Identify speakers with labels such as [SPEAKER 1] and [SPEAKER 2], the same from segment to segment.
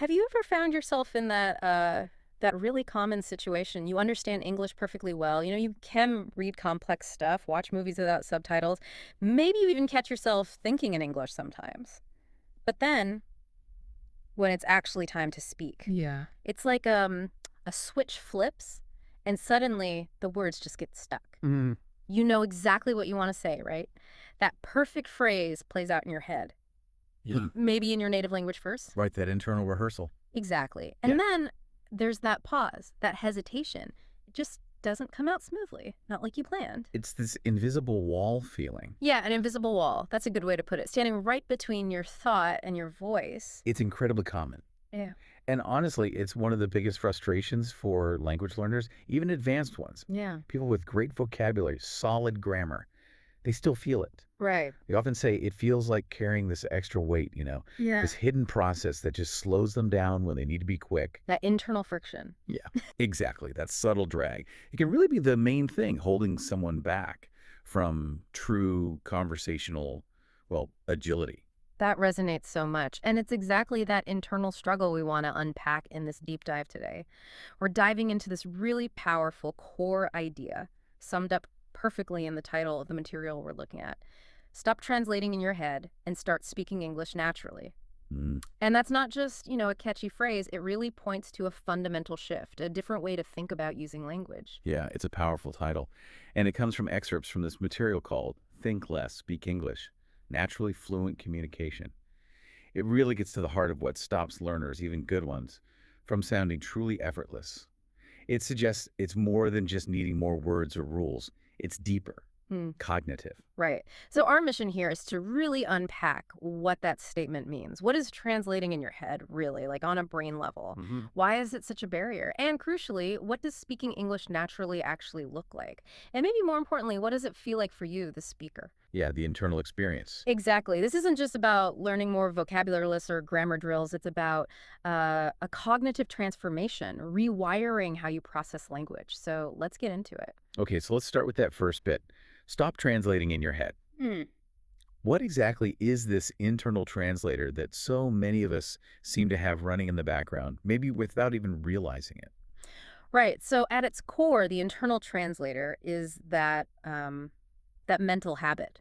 [SPEAKER 1] Have you ever found yourself in that really common situation? You understand English perfectly well. You know, you can read complex stuff, watch movies without subtitles. Maybe you even catch yourself thinking in English sometimes. But then, when it's actually time to speak,
[SPEAKER 2] Yeah.
[SPEAKER 1] it's like a switch flips, and suddenly the words just get stuck.
[SPEAKER 2] Mm,
[SPEAKER 1] You know exactly what you want to say, right? That perfect phrase plays out in your head.
[SPEAKER 2] yeah.
[SPEAKER 1] Maybe in your native language first.
[SPEAKER 2] Right, that internal rehearsal.
[SPEAKER 1] Exactly.
[SPEAKER 2] Yeah.
[SPEAKER 1] And then there's that pause, that hesitation. It just doesn't come out smoothly, not like you planned.
[SPEAKER 2] It's this invisible wall feeling.
[SPEAKER 1] Yeah, an invisible wall. That's a good way to put it. Standing right between your thought and your voice.
[SPEAKER 2] It's incredibly common.
[SPEAKER 1] Yeah.
[SPEAKER 2] And honestly, it's one of the biggest frustrations for language learners, even advanced ones.
[SPEAKER 1] Yeah.
[SPEAKER 2] People with great vocabulary, solid grammar, they still feel it.
[SPEAKER 1] Right.
[SPEAKER 2] They often say it feels like carrying this extra weight,
[SPEAKER 1] Yeah.
[SPEAKER 2] this hidden process that just slows them down when they need to be quick.
[SPEAKER 1] That internal friction.
[SPEAKER 2] Yeah, exactly. That subtle drag. It can really be the main thing holding someone back from true conversational, agility.
[SPEAKER 1] That resonates so much. And it's exactly that internal struggle we want to unpack in this deep dive today. We're diving into this really powerful core idea, summed up perfectly in the title of the material we're looking at. Stop translating in your head and start speaking English naturally.
[SPEAKER 2] Mm,
[SPEAKER 1] And that's not just, a catchy phrase. It really points to a fundamental shift, a different way to think about using language.
[SPEAKER 2] yeah, it's a powerful title. And it comes from excerpts from this material called Think Less, Speak English, Naturally Fluent Communication. It really gets to the heart of what stops learners, even good ones, from sounding truly effortless. It suggests it's more than just needing more words or rules. It's deeper,
[SPEAKER 1] Hmm.
[SPEAKER 2] cognitive.
[SPEAKER 1] Right. So our mission here is to really unpack what that statement means. What is translating in your head, really, like on a brain level?
[SPEAKER 2] Hmm.
[SPEAKER 1] Why is it such a barrier? And crucially, what does speaking English naturally actually look like? And maybe more importantly, what does it feel like for you, the speaker?
[SPEAKER 2] Yeah, the internal experience.
[SPEAKER 1] Exactly. This isn't just about learning more vocabulary lists or grammar drills. It's about a cognitive transformation, rewiring how you process language. So let's get into it.
[SPEAKER 2] Okay, so let's start with that first bit. Stop translating in your head.
[SPEAKER 1] Hmm.
[SPEAKER 2] What exactly is this internal translator that so many of us seem to have running in the background, maybe without even realizing it?
[SPEAKER 1] Right. So at its core, the internal translator is that mental habit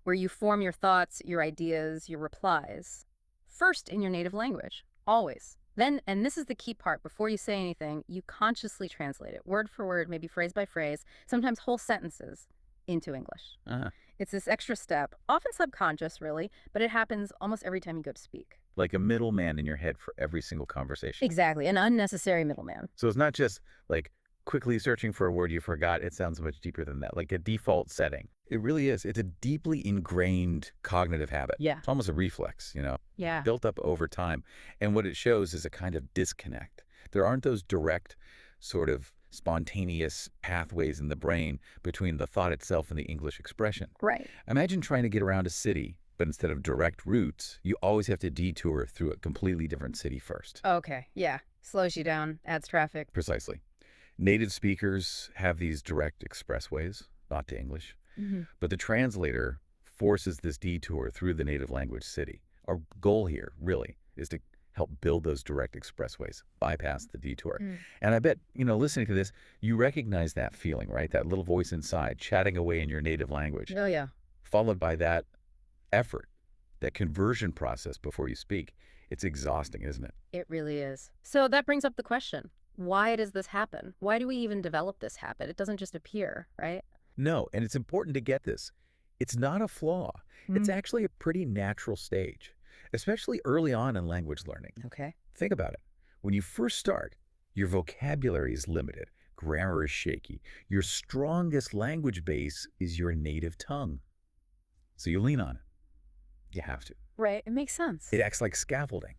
[SPEAKER 1] where you form your thoughts, your ideas, your replies first in your native language, always. Then, and this is the key part, before you say anything, you consciously translate it word for word, maybe phrase by phrase, sometimes whole sentences into English.
[SPEAKER 2] Uh,
[SPEAKER 1] It's this extra step, often subconscious, really, but it happens almost every time you go to speak.
[SPEAKER 2] like a middleman in your head for every single conversation.
[SPEAKER 1] Exactly, an unnecessary middleman.
[SPEAKER 2] So it's not just like quickly searching for a word you forgot. It sounds much deeper than that, like a default setting. It really is. It's a deeply ingrained cognitive habit.
[SPEAKER 1] Yeah.
[SPEAKER 2] It's almost a reflex,
[SPEAKER 1] Yeah.
[SPEAKER 2] built up over time. And what it shows is a kind of disconnect. There aren't those direct, sort of spontaneous pathways in the brain between the thought itself and the English expression.
[SPEAKER 1] Right.
[SPEAKER 2] Imagine trying to get around a city, but instead of direct routes, you always have to detour through a completely different city first.
[SPEAKER 1] Okay. Yeah. Slows you down, adds traffic.
[SPEAKER 2] Precisely. Native speakers have these direct expressways, not to English,
[SPEAKER 1] Hmm.
[SPEAKER 2] but the translator forces this detour through the native language city. Our goal here, really, is to help build those direct expressways, bypass the detour.
[SPEAKER 1] Mm.
[SPEAKER 2] And I bet, listening to this, you recognize that feeling, right? That little voice inside chatting away in your native language,
[SPEAKER 1] Oh, yeah.
[SPEAKER 2] followed by that effort, that conversion process before you speak. It's exhausting, isn't it?
[SPEAKER 1] It really is. So that brings up the question. Why does this happen? Why do we even develop this habit? It doesn't just appear, right?
[SPEAKER 2] No, and it's important to get this. It's not a flaw. It's
[SPEAKER 1] Mm.
[SPEAKER 2] actually a pretty natural stage, especially early on in language learning.
[SPEAKER 1] Okay.
[SPEAKER 2] Think about it. When you first start, your vocabulary is limited, grammar is shaky. Your strongest language base is your native tongue. So you lean on it. You have to.
[SPEAKER 1] Right. It makes
[SPEAKER 2] It
[SPEAKER 1] sense.
[SPEAKER 2] acts like scaffolding,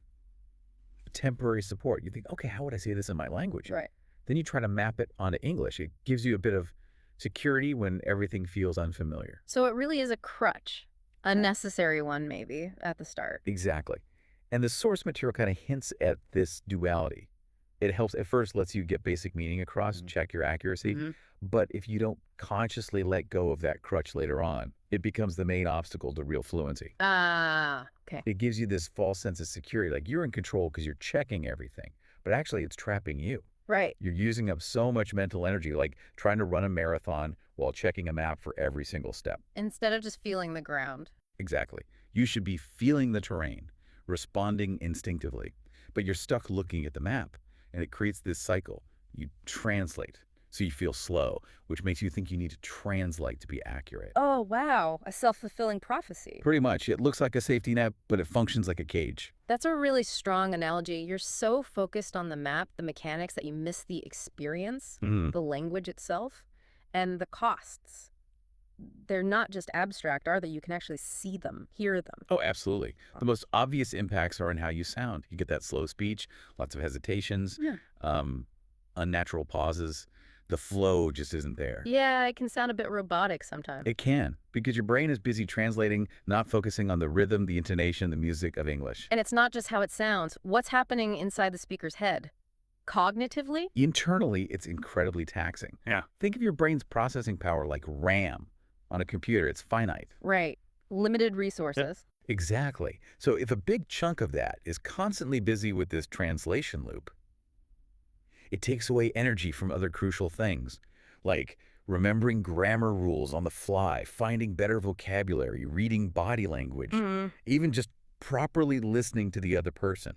[SPEAKER 2] temporary support. You think, okay, how would I say this in my language?
[SPEAKER 1] Right.
[SPEAKER 2] Then you try to map it onto English. It gives you a bit of security when everything feels unfamiliar.
[SPEAKER 1] So it really is a crutch, a necessary one, maybe, at the start.
[SPEAKER 2] Exactly. And the source material kind of hints at this duality. It helps at first, lets you get basic meaning across, check your accuracy.
[SPEAKER 1] Hmm.
[SPEAKER 2] But if you don't consciously let go of that crutch later on, It becomes the main obstacle to real fluency.
[SPEAKER 1] Ah, okay.
[SPEAKER 2] It gives you this false sense of security, like you're in control because you're checking everything, but actually it's trapping you.
[SPEAKER 1] Right.
[SPEAKER 2] You're using up so much mental energy, like trying to run a marathon while checking a map for every single step.
[SPEAKER 1] Instead of just feeling the ground.
[SPEAKER 2] Exactly. You should be feeling the terrain, responding instinctively, but you're stuck looking at the map, and it creates this cycle. You translate, so you feel slow, which makes you think you need to translate to be accurate.
[SPEAKER 1] Oh, wow. A self-fulfilling prophecy.
[SPEAKER 2] Pretty much. It looks like a safety net, but it functions like a cage.
[SPEAKER 1] That's a really strong analogy. You're so focused on the map, the mechanics, that you miss the experience,
[SPEAKER 2] Mhm.
[SPEAKER 1] the language itself, and the costs. They're not just abstract, are they? You can actually see them, hear them.
[SPEAKER 2] Oh, absolutely. The most obvious impacts are in how you sound. You get that slow speech, lots of hesitations,
[SPEAKER 1] Yeah.
[SPEAKER 2] um, unnatural pauses. The flow just isn't there.
[SPEAKER 1] Yeah, it can sound a bit robotic sometimes.
[SPEAKER 2] It can, because your brain is busy translating, not focusing on the rhythm, the intonation, the music of English.
[SPEAKER 1] And it's not just how it sounds. What's happening inside the speaker's head? Cognitively?
[SPEAKER 2] Internally, it's incredibly taxing.
[SPEAKER 3] Yeah.
[SPEAKER 2] Think of your brain's processing power like RAM. On a computer, it's finite.
[SPEAKER 1] Right. Limited resources.
[SPEAKER 2] Exactly. So if a big chunk of that is constantly busy with this translation loop, it takes away energy from other crucial things, like remembering grammar rules on the fly, finding better vocabulary, reading body language,
[SPEAKER 1] Mm.
[SPEAKER 2] even just properly listening to the other person.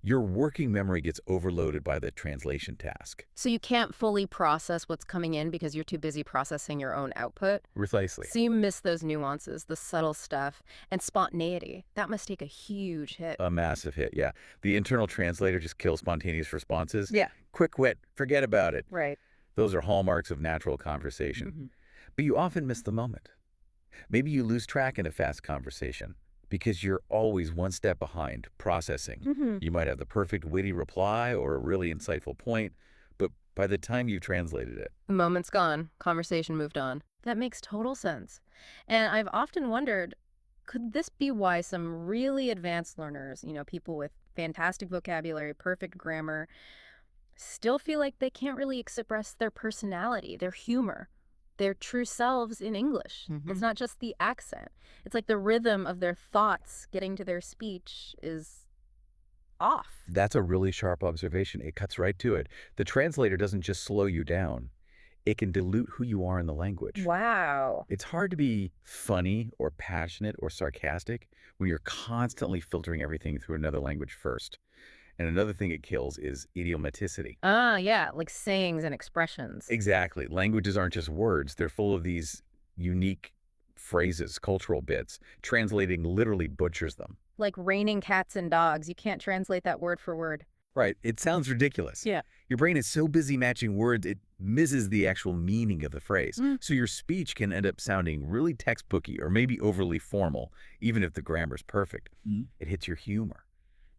[SPEAKER 2] Your working memory gets overloaded by the translation task.
[SPEAKER 1] So you can't fully process what's coming in because you're too busy processing your own output.
[SPEAKER 2] Precisely.
[SPEAKER 1] So you miss those nuances, the subtle stuff, and spontaneity. That must take a huge hit.
[SPEAKER 2] A massive hit, yeah. The internal translator just kills spontaneous responses.
[SPEAKER 1] Yeah.
[SPEAKER 2] Quick wit, forget about it.
[SPEAKER 1] Right.
[SPEAKER 2] Those are hallmarks of natural conversation.
[SPEAKER 1] Mhm.
[SPEAKER 2] But you often miss the moment. Maybe you lose track in a fast conversation because you're always one step behind processing.
[SPEAKER 1] Mhm.
[SPEAKER 2] You might have the perfect witty reply or a really insightful point, but by the time you've translated it,
[SPEAKER 1] The moment's gone. Conversation moved on. That makes total sense. And I've often wondered, could this be why some really advanced learners, people with fantastic vocabulary, perfect grammar, still feel like they can't really express their personality, their humor, their true selves in English? It's
[SPEAKER 3] Mhm.
[SPEAKER 1] not just the accent. It's like the rhythm of their thoughts getting to their speech is off.
[SPEAKER 2] that's a really sharp observation. It cuts right to it. The translator doesn't just slow you down, it can dilute who you are in the language.
[SPEAKER 1] Wow.
[SPEAKER 2] It's hard to be funny or passionate or sarcastic when you're constantly filtering everything through another language first. And another thing it kills is idiomaticity.
[SPEAKER 1] Ah, yeah, like sayings and expressions.
[SPEAKER 2] Exactly. Languages aren't just words. They're full of these unique phrases, cultural bits. Translating literally butchers them.
[SPEAKER 1] Like raining cats and dogs. You can't translate that word for word.
[SPEAKER 2] Right. It sounds ridiculous.
[SPEAKER 1] Yeah.
[SPEAKER 2] Your brain is so busy matching words, it misses the actual meaning of the phrase.
[SPEAKER 1] Mm.
[SPEAKER 2] So your speech can end up sounding really textbooky or maybe overly formal, even if the grammar's perfect.
[SPEAKER 3] Mhm.
[SPEAKER 2] It hits your humor,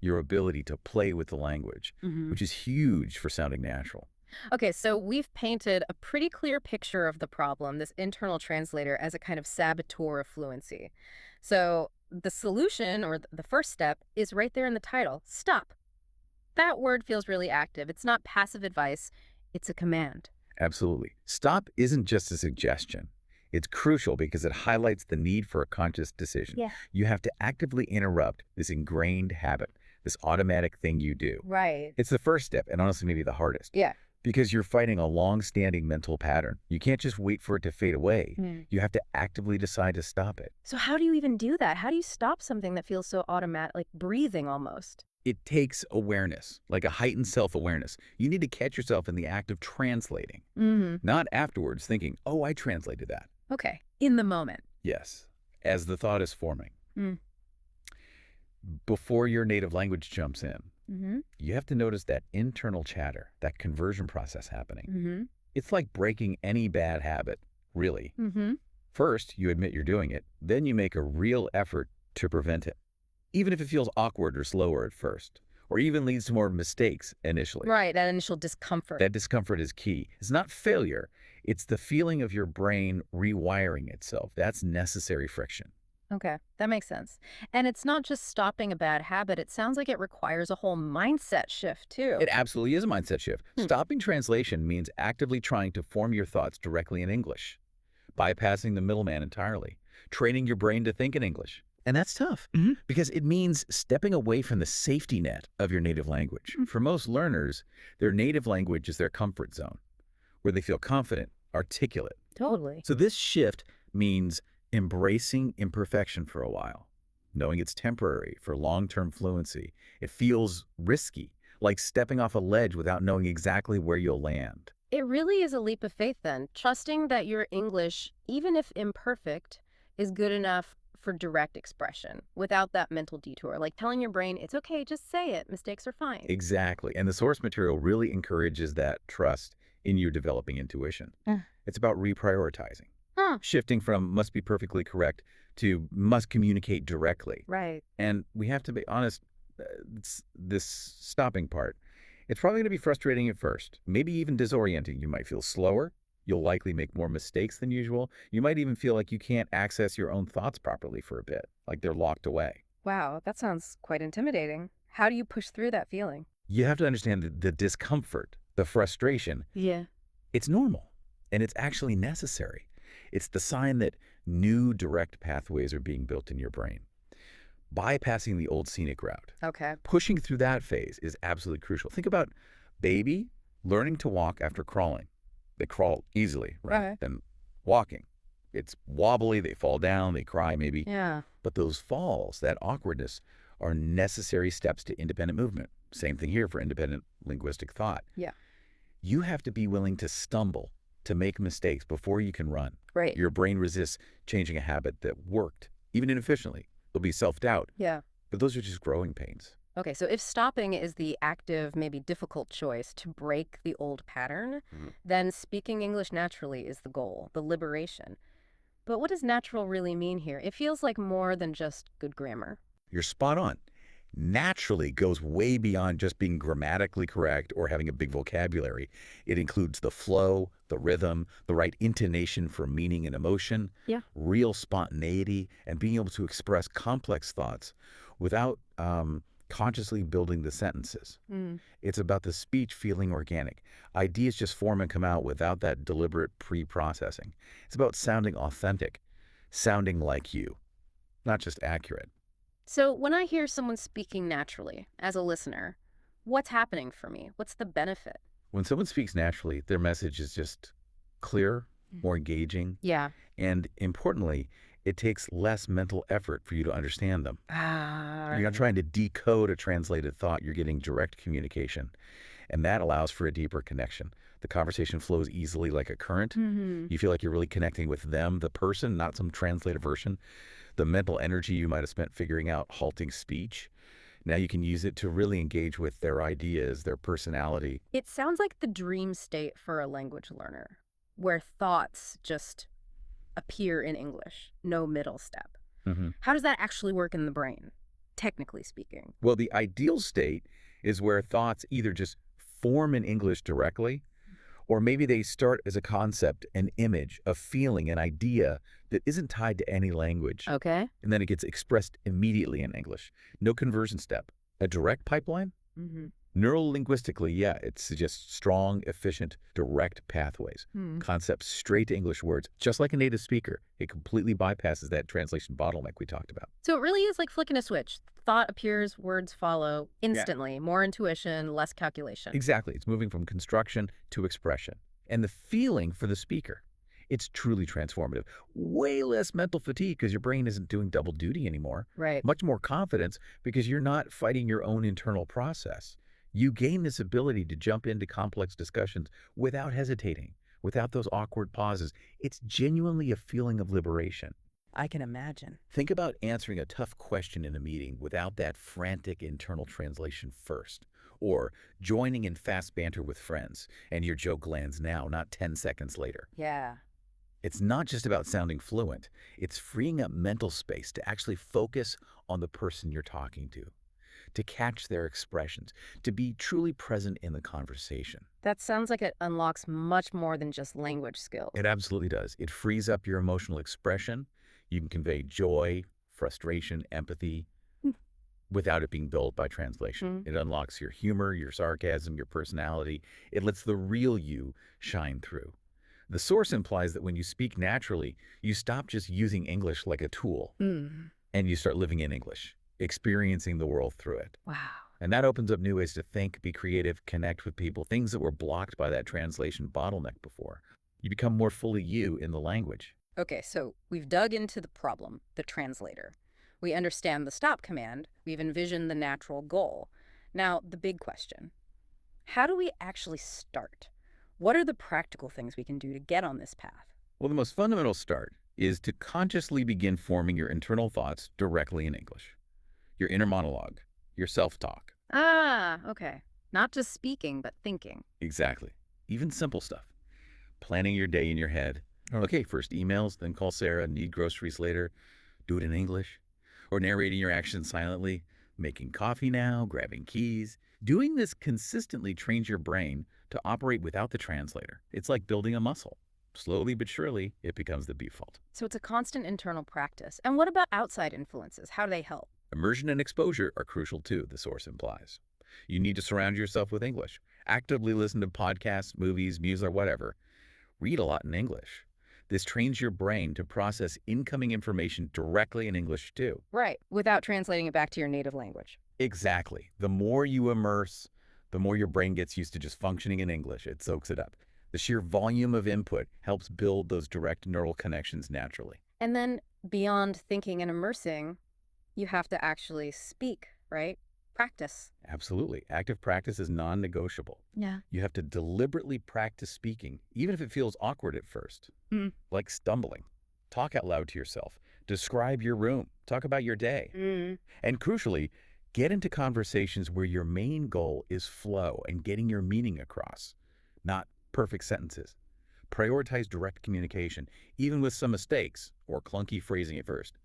[SPEAKER 2] your ability to play with the language,
[SPEAKER 1] Mhm.
[SPEAKER 2] which is huge for sounding natural.
[SPEAKER 1] Okay, so we've painted a pretty clear picture of the problem, this internal translator, as a kind of saboteur of fluency. So the solution, or the first step, is right there in the title. Stop. That word feels really active. It's not passive advice, it's a command.
[SPEAKER 2] Absolutely. Stop isn't just a suggestion. It's crucial because it highlights the need for a conscious decision.
[SPEAKER 1] Yeah.
[SPEAKER 2] You have to actively interrupt this ingrained habit, this automatic thing you do.
[SPEAKER 1] Right.
[SPEAKER 2] It's the first step, and honestly, maybe the hardest.
[SPEAKER 1] Yeah.
[SPEAKER 2] Because you're fighting a long-standing mental pattern. You can't just wait for it to fade away.
[SPEAKER 1] Mm.
[SPEAKER 2] You have to actively decide to stop it.
[SPEAKER 1] So how do you even do that? How do you stop something that feels so automatic, like breathing almost?
[SPEAKER 2] It takes awareness, like a heightened self-awareness. You need to catch yourself in the act of translating,
[SPEAKER 1] Mm-hmm.
[SPEAKER 2] not afterwards thinking, oh, I translated that.
[SPEAKER 1] Okay. In the moment.
[SPEAKER 2] Yes, as the thought is forming.
[SPEAKER 1] Mm.
[SPEAKER 2] Before your native language jumps in,
[SPEAKER 1] Mm-hmm.
[SPEAKER 2] you have to notice that internal chatter, that conversion process happening.
[SPEAKER 1] Mm-hmm.
[SPEAKER 2] It's like breaking any bad habit, really.
[SPEAKER 1] Mm-hmm.
[SPEAKER 2] First, you admit you're doing it, then you make a real effort to prevent it, even if it feels awkward or slower at first, or even leads to more mistakes initially.
[SPEAKER 1] Right, that initial discomfort.
[SPEAKER 2] That discomfort is key. It's not failure, it's the feeling of your brain rewiring itself. That's necessary friction.
[SPEAKER 1] Okay, that makes sense. And it's not just stopping a bad habit. It sounds like it requires a whole mindset shift, too.
[SPEAKER 2] It absolutely is a mindset shift.
[SPEAKER 1] Hmm.
[SPEAKER 2] Stopping translation means actively trying to form your thoughts directly in English, bypassing the middleman entirely. training your brain to think in English. And that's tough
[SPEAKER 1] Hmm.
[SPEAKER 2] because it means stepping away from the safety net of your native language. For most learners, their native language is their comfort zone, where they feel confident, articulate.
[SPEAKER 1] Totally.
[SPEAKER 2] So this shift means embracing imperfection for a while, knowing it's temporary for long-term fluency. It feels risky, like stepping off a ledge without knowing exactly where you'll land.
[SPEAKER 1] It really is a leap of faith then, trusting that your English, even if imperfect, is good enough for direct expression without that mental detour, like telling your brain, it's okay, just say it, mistakes are fine.
[SPEAKER 2] Exactly. And the source material really encourages that trust in your developing intuition.
[SPEAKER 1] Uh,
[SPEAKER 2] It's about reprioritizing,
[SPEAKER 1] Huh,
[SPEAKER 2] shifting from must be perfectly correct to must communicate directly.
[SPEAKER 1] right.
[SPEAKER 2] And we have to be honest, this stopping part, it's probably going to be frustrating at first, maybe even disorienting. You might feel slower. You'll likely make more mistakes than usual. You might even feel like you can't access your own thoughts properly for a bit, like they're locked away.
[SPEAKER 1] Wow, that sounds quite intimidating. How do you push through that feeling?
[SPEAKER 2] You have to understand the discomfort, the frustration.
[SPEAKER 1] Yeah.
[SPEAKER 2] It's normal, and it's actually necessary. It's the sign that new direct pathways are being built in your brain. Bypassing the old scenic route,
[SPEAKER 1] Okay.
[SPEAKER 2] pushing through that phase is absolutely crucial. Think about baby learning to walk after crawling. They crawl easily, right?
[SPEAKER 1] Right.
[SPEAKER 2] Then walking. It's wobbly, they fall down, they cry maybe.
[SPEAKER 1] Yeah.
[SPEAKER 2] But those falls, that awkwardness, are necessary steps to independent movement. Same thing here for independent linguistic thought.
[SPEAKER 1] Yeah.
[SPEAKER 2] You have to be willing to stumble, to make mistakes before you can run.
[SPEAKER 1] Right.
[SPEAKER 2] Your brain resists changing a habit that worked, even inefficiently. There'll be self-doubt,
[SPEAKER 1] Yeah.
[SPEAKER 2] but those are just growing pains.
[SPEAKER 1] Okay, so if stopping is the active, maybe difficult choice to break the old pattern,
[SPEAKER 2] Mhm.
[SPEAKER 1] then speaking English naturally is the goal, the liberation. But what does natural really mean here? It feels like more than just good grammar.
[SPEAKER 2] You're spot on. Naturally goes way beyond just being grammatically correct or having a big vocabulary. It includes the flow, the rhythm, the right intonation for meaning and emotion,
[SPEAKER 1] Yeah.
[SPEAKER 2] real spontaneity, and being able to express complex thoughts without consciously building the sentences.
[SPEAKER 1] Mm.
[SPEAKER 2] It's about the speech feeling organic. Ideas just form and come out without that deliberate pre-processing. It's about sounding authentic, sounding like you, not just accurate.
[SPEAKER 1] So when I hear someone speaking naturally as a listener, what's happening for me? What's the benefit?
[SPEAKER 2] When someone speaks naturally, their message is just clear,
[SPEAKER 1] Mm.
[SPEAKER 2] more engaging,
[SPEAKER 1] Yeah.
[SPEAKER 2] and importantly, it takes less mental effort for you to understand them.
[SPEAKER 1] Ah,
[SPEAKER 2] You're not
[SPEAKER 1] right.
[SPEAKER 2] trying to decode a translated thought, you're getting direct communication, and that allows for a deeper connection. The conversation flows easily like a current.
[SPEAKER 1] Mm-hmm.
[SPEAKER 2] You feel like you're really connecting with them, the person, not some translated version. The mental energy you might have spent figuring out halting speech, now you can use it to really engage with their ideas, their personality.
[SPEAKER 1] It sounds like the dream state for a language learner, where thoughts just appear in English, no middle step.
[SPEAKER 2] hmm
[SPEAKER 1] How does that actually work in the brain, technically speaking?
[SPEAKER 2] Well, the ideal state is where thoughts either just form in English directly, or maybe they start as a concept, an image, a feeling, an idea that isn't tied to any language.
[SPEAKER 1] Okay.
[SPEAKER 2] And then it gets expressed immediately in English. No conversion step. A direct pipeline?
[SPEAKER 1] Mm-hmm.
[SPEAKER 2] Neurolinguistically, yeah, it suggests strong, efficient, direct pathways.
[SPEAKER 1] Hmm.
[SPEAKER 2] Concepts straight to English words, just like a native speaker. It completely bypasses that translation bottleneck we talked about.
[SPEAKER 1] So it really is like flicking a switch. Thought appears, words follow
[SPEAKER 2] Yeah.
[SPEAKER 1] instantly. More intuition, less calculation.
[SPEAKER 2] Exactly. It's moving from construction to expression. And the feeling for the speaker, it's truly transformative. Way less mental fatigue because your brain isn't doing double duty anymore.
[SPEAKER 1] Right.
[SPEAKER 2] Much more confidence because you're not fighting your own internal process. You gain this ability to jump into complex discussions without hesitating, without those awkward pauses. It's genuinely a feeling of liberation.
[SPEAKER 1] I can imagine.
[SPEAKER 2] Think about answering a tough question in a meeting without that frantic internal translation first. Or joining in fast banter with friends, and your joke lands now, not 10 seconds later.
[SPEAKER 1] Yeah.
[SPEAKER 2] It's not just about sounding fluent. It's freeing up mental space to actually focus on the person you're talking to catch their expressions, to be truly present in the conversation.
[SPEAKER 1] That sounds like it unlocks much more than just language skills.
[SPEAKER 2] It absolutely does. It frees up your emotional expression. You can convey joy, frustration, empathy
[SPEAKER 1] Hmm.
[SPEAKER 2] without it being dulled by translation.
[SPEAKER 1] Mm.
[SPEAKER 2] It unlocks your humor, your sarcasm, your personality. It lets the real you shine through. The source implies that when you speak naturally, you stop just using English like a tool
[SPEAKER 1] Mm.
[SPEAKER 2] and you start living in English, experiencing the world through it.
[SPEAKER 1] Wow.
[SPEAKER 2] And that opens up new ways to think, be creative, connect with people, things that were blocked by that translation bottleneck before. You become more fully you in the language.
[SPEAKER 1] Okay, so we've dug into the problem, the translator. We understand the stop command. We've envisioned the natural goal. Now, the big question. How do we actually start? What are the practical things we can do to get on this path?
[SPEAKER 2] Well, the most fundamental start is to consciously begin forming your internal thoughts directly in English. Your inner monologue, your self-talk.
[SPEAKER 1] Ah, okay. Not just speaking, but thinking.
[SPEAKER 2] Exactly. Even simple stuff. Planning your day in your head. Okay, first emails, then call Sarah, need groceries later, do it in English. Or narrating your actions silently, making coffee now, grabbing keys. Doing this consistently trains your brain to operate without the translator. It's like building a muscle. Slowly but surely, it becomes the default.
[SPEAKER 1] So it's a constant internal practice. And what about outside influences? How do they help?
[SPEAKER 2] Immersion and exposure are crucial too, the source implies. You need to surround yourself with English. Actively listen to podcasts, movies, music, or whatever. Read a lot in English. This trains your brain to process incoming information directly in English too.
[SPEAKER 1] Right, without translating it back to your native language.
[SPEAKER 2] Exactly. The more you immerse, the more your brain gets used to just functioning in English. It soaks it up. The sheer volume of input helps build those direct neural connections naturally.
[SPEAKER 1] And then beyond thinking and immersing, you have to actually speak, right? Practice.
[SPEAKER 2] Absolutely. Active practice is non-negotiable.
[SPEAKER 1] Yeah.
[SPEAKER 2] You have to deliberately practice speaking, even if it feels awkward at first,
[SPEAKER 1] Mm.
[SPEAKER 2] like stumbling. Talk out loud to yourself. Describe your room. Talk about your day.
[SPEAKER 1] Mm.
[SPEAKER 2] And crucially, get into conversations where your main goal is flow and getting your meaning across, not perfect sentences. Prioritize direct communication, even with some mistakes or clunky phrasing at first.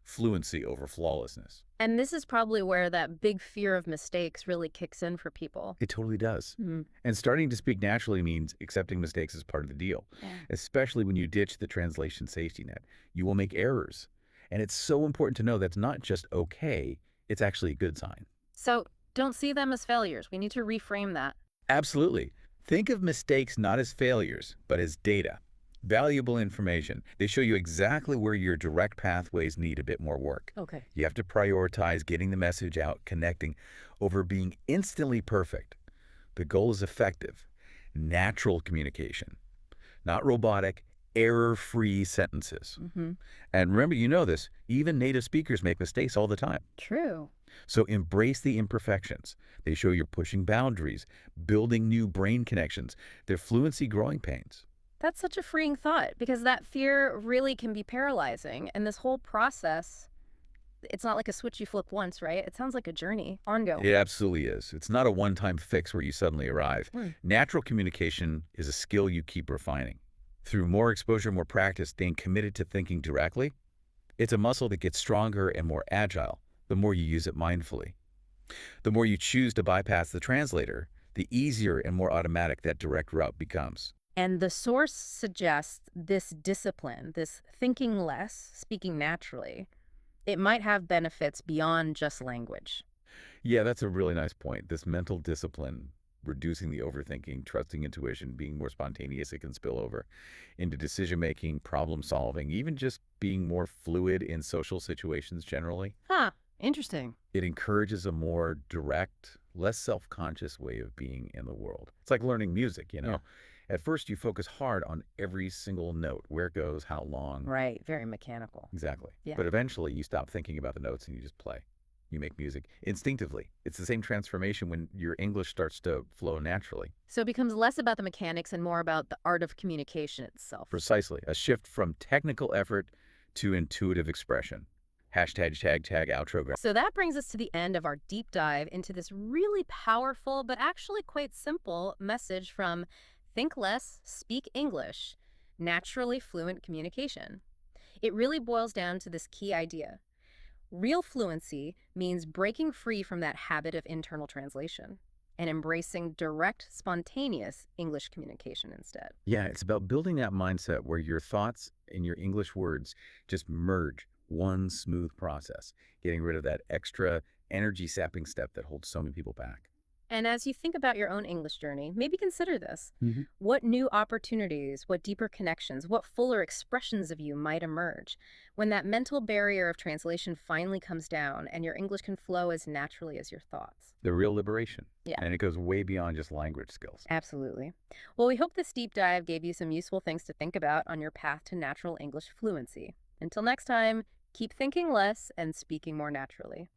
[SPEAKER 2] Fluency over flawlessness.
[SPEAKER 1] And this is probably where that big fear of mistakes really kicks in for people.
[SPEAKER 2] It totally does.
[SPEAKER 1] Mm.
[SPEAKER 2] And starting to speak naturally means accepting mistakes as part of the deal,
[SPEAKER 1] Yeah.
[SPEAKER 2] especially when you ditch the translation safety net. You will make errors. And it's so important to know that's not just okay, it's actually a good sign.
[SPEAKER 1] So don't see them as failures. We need to reframe that.
[SPEAKER 2] Absolutely. Think of mistakes not as failures, but as data. Valuable information. They show you exactly where your direct pathways need a bit more work.
[SPEAKER 1] Okay.
[SPEAKER 2] You have to prioritize getting the message out, connecting, over being instantly perfect. The goal is effective, natural communication, not robotic, error-free sentences.
[SPEAKER 1] Mm-hmm.
[SPEAKER 2] And remember, you know this, even native speakers make mistakes all the time.
[SPEAKER 1] True.
[SPEAKER 2] So embrace the imperfections. They show you're pushing boundaries, building new brain connections. They're fluency growing pains.
[SPEAKER 1] That's such a freeing thought because that fear really can be paralyzing. And this whole process, it's not like a switch you flip once, right? It sounds like a journey, ongoing.
[SPEAKER 2] It absolutely is. It's not a one-time fix where you suddenly arrive.
[SPEAKER 1] Hmm.
[SPEAKER 2] Natural communication is a skill you keep refining. Through more exposure, more practice, staying committed to thinking directly, it's a muscle that gets stronger and more agile the more you use it mindfully. The more you choose to bypass the translator, the easier and more automatic that direct route becomes.
[SPEAKER 1] And the source suggests this discipline, this thinking less, speaking naturally, it might have benefits beyond just language.
[SPEAKER 2] Yeah, that's a really nice point. This mental discipline, reducing the overthinking, trusting intuition, being more spontaneous, it can spill over into decision-making, problem-solving, even just being more fluid in social situations generally.
[SPEAKER 1] Huh, interesting.
[SPEAKER 2] It encourages a more direct, less self-conscious way of being in the world. It's like learning music, you know?
[SPEAKER 1] Yeah.
[SPEAKER 2] At first, you focus hard on every single note, where it goes, how long.
[SPEAKER 1] Right, very mechanical.
[SPEAKER 2] Exactly.
[SPEAKER 1] Yeah.
[SPEAKER 2] But eventually, you stop thinking about the notes and you just play. You make music instinctively. It's the same transformation when your English starts to flow naturally.
[SPEAKER 1] So it becomes less about the mechanics and more about the art of communication itself.
[SPEAKER 2] Precisely. A shift from technical effort to intuitive expression. Hashtag outro.
[SPEAKER 1] So that brings us to the end of our deep dive into this really powerful, but actually quite simple message from Think Less, Speak English, Naturally Fluent Communication. It really boils down to this key idea. Real fluency means breaking free from that habit of internal translation and embracing direct, spontaneous English communication instead.
[SPEAKER 2] Yeah, it's about building that mindset where your thoughts and your English words just merge, one smooth process, getting rid of that extra energy sapping step that holds so many people back.
[SPEAKER 1] And as you think about your own English journey, maybe consider this.
[SPEAKER 2] Hmm.
[SPEAKER 1] What new opportunities, what deeper connections, what fuller expressions of you might emerge when that mental barrier of translation finally comes down and your English can flow as naturally as your thoughts?
[SPEAKER 2] The real liberation.
[SPEAKER 1] Yeah,
[SPEAKER 2] And it goes way beyond just language skills.
[SPEAKER 1] absolutely. Well, we hope this deep dive gave you some useful things to think about on your path to natural English fluency. Until next time, keep thinking less and speaking more naturally.